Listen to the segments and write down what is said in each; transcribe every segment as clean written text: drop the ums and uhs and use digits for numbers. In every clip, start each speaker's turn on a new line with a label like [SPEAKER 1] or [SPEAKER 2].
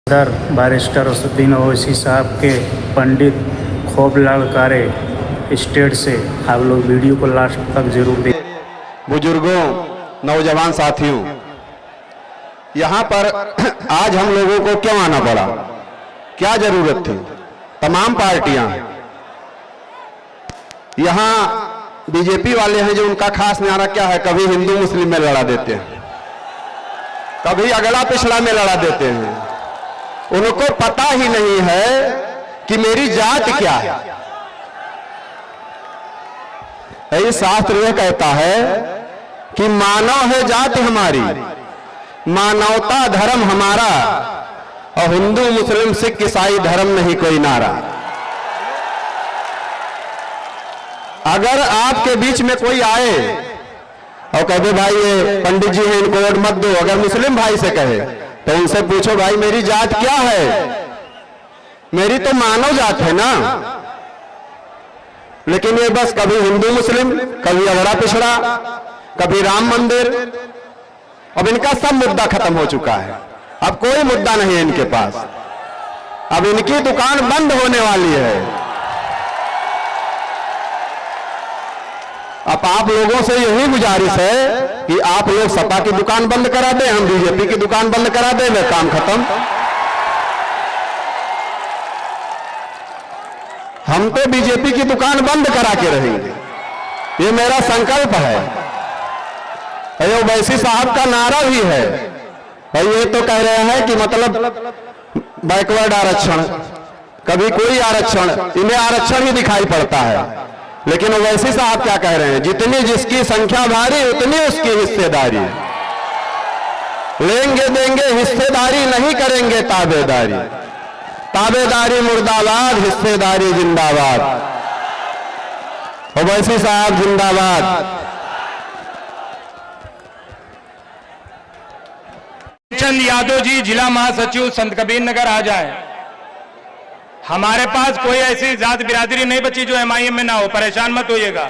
[SPEAKER 1] Sir barrister Asaduddin Owaisi साहब के पंडित खोबलाल कारे स्टेट से आप लोग वीडियो को लास्ट तक जरूर देखें।
[SPEAKER 2] बुजुर्गों, नौजवान साथियों, यहाँ पर आज हम लोगों को क्यों आना पड़ा, क्या जरूरत थी? तमाम पार्टियां यहाँ बीजेपी वाले हैं जो उनका खास न्यारा क्या है, कभी हिंदू मुस्लिम में लड़ा देते हैं, कभी अगला पिछड़ा में लड़ा देते हैं। उनको पता ही नहीं है कि मेरी जात क्या है। यही शास्त्र यह कहता है कि मानव है जात हमारी, मानवता धर्म हमारा, और हिंदू मुस्लिम सिख ईसाई धर्म नहीं कोई नारा। अगर आपके बीच में कोई आए और कहते भाई ये पंडित जी हैं इनको वोट मत दो, अगर मुस्लिम भाई से कहे तो उनसे पूछो भाई मेरी जात क्या है, मेरी तो मानव जात है ना। लेकिन ये बस कभी हिंदू मुस्लिम, कभी अगड़ा पिछड़ा, कभी राम मंदिर। अब इनका सब मुद्दा खत्म हो चुका है, अब कोई मुद्दा नहीं है इनके पास। अब इनकी दुकान बंद होने वाली है। अब आप लोगों से यही गुजारिश है कि आप लोग सपा की दुकान बंद करा दें, हम बीजेपी की दुकान बंद करा दें, मैं काम खत्म। हम तो बीजेपी की दुकान बंद करा के रहेंगे, ये मेरा संकल्प है। ओवैसी साहब का नारा भी है, ये तो कह रहे हैं कि मतलब बैकवर्ड आरक्षण, कभी कोई आरक्षण, इन्हें आरक्षण ही दिखाई पड़ता है। लेकिन ओवैसी साहब क्या कह रहे हैं, जितनी जिसकी संख्या भारी उतनी उसकी हिस्सेदारी, लेंगे देंगे हिस्सेदारी, नहीं करेंगे ताबेदारी। ताबेदारी मुर्दाबाद, हिस्सेदारी जिंदाबाद। ओवैसी साहब जिंदाबाद।
[SPEAKER 3] चंद यादव जी जिला महासचिव संत कबीर नगर आ जाए। हमारे पास कोई ऐसी जात बिरादरी नहीं बची जो एमआईएम में ना हो, परेशान मत होइएगा,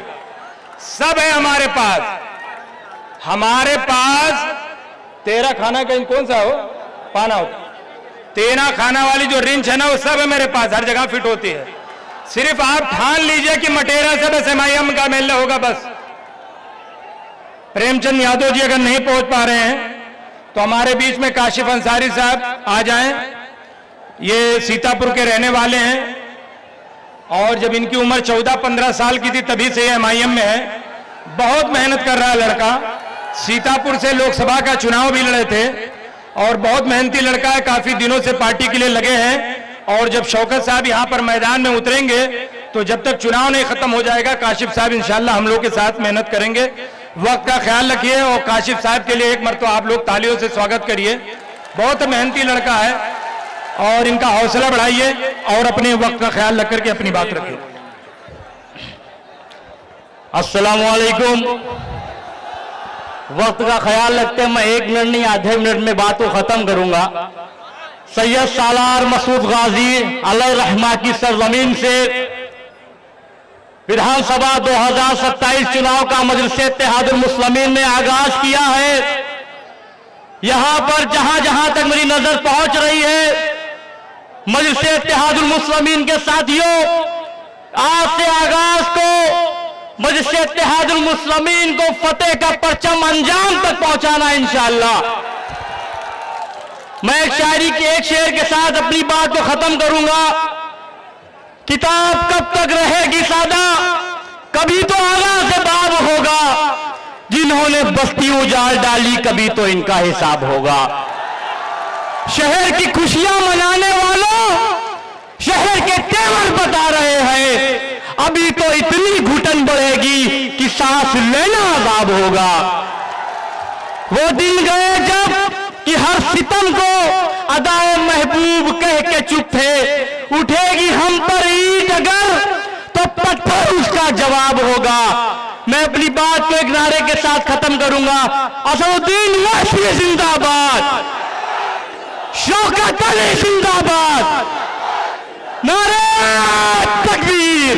[SPEAKER 3] सब है हमारे पास। हमारे पास तेरा खाना कहीं कौन सा हो, पाना हो, तेरा खाना वाली जो रिंच है ना, वो सब है मेरे पास, हर जगह फिट होती है। सिर्फ आप ठान लीजिए कि मटेरा से बस एमआईएम का मेला होगा बस। प्रेमचंद यादव जी अगर नहीं पहुंच पा रहे हैं तो हमारे बीच में काशिफ अंसारी साहब आ जाएं। ये सीतापुर के रहने वाले हैं और जब इनकी उम्र 14-15 साल की थी तभी से ये एमआईएम में है। बहुत मेहनत कर रहा है लड़का, सीतापुर से लोकसभा का चुनाव भी लड़े थे और बहुत मेहनती लड़का है, काफी दिनों से पार्टी के लिए लगे हैं। और जब शौकत साहब यहां पर मैदान में उतरेंगे तो जब तक चुनाव नहीं खत्म हो जाएगा काशिफ साहब इंशाल्लाह हम लोग के साथ मेहनत करेंगे। वक्त का ख्याल रखिए और काशिफ साहब के लिए एक मरतबा आप लोग तालियों से स्वागत करिए। बहुत मेहनती लड़का है और इनका हौसला बढ़ाइए और अपने वक्त का ख्याल रख करके अपनी बात रखिए।
[SPEAKER 4] अस्सलाम वालेकुम। वक्त का ख्याल रखते मैं 1 मिनट नहीं आधे मिनट में बात को खत्म करूंगा। सैयद सालार मसूद गाजी अलैहि रहमा की सरजमीन से विधानसभा 2027 चुनाव का मजलिस इत्तेहादुल मुस्लिमीन ने आगाज किया है। यहां पर जहां जहां तक मेरी नजर पहुंच रही है, मजलिस इत्तेहादुल मुस्लिमीन के साथियों, आज से आगाज को मजलिस इत्तेहादुल मुस्लिमीन को फतेह का परचम अंजाम तक पहुंचाना इंशाअल्लाह। मैं एक शायरी के एक शेर के साथ अपनी बात को खत्म करूंगा। किताब कब तक रहेगी सादा, कभी तो आगाज से बाब होगा। जिन्होंने बस्ती उजाड़ डाली कभी तो इनका हिसाब होगा। शहर की खुशियां मनाने वालों, शहर के तेवर बता रहे हैं, अभी तो इतनी घुटन बढ़ेगी कि सांस लेना अजाब होगा। वो दिन गए जब कि हर सितम को अदाए महबूब कह के चुप थे। उठेगी हम पर ईंट अगर तो पत्थर उसका जवाब होगा। मैं अपनी बात को एक नारे के साथ खत्म करूंगा। असदुद्दीन ओवैसी जिंदाबाद, शौकत अली जिंदाबाद, नारे तकबीर।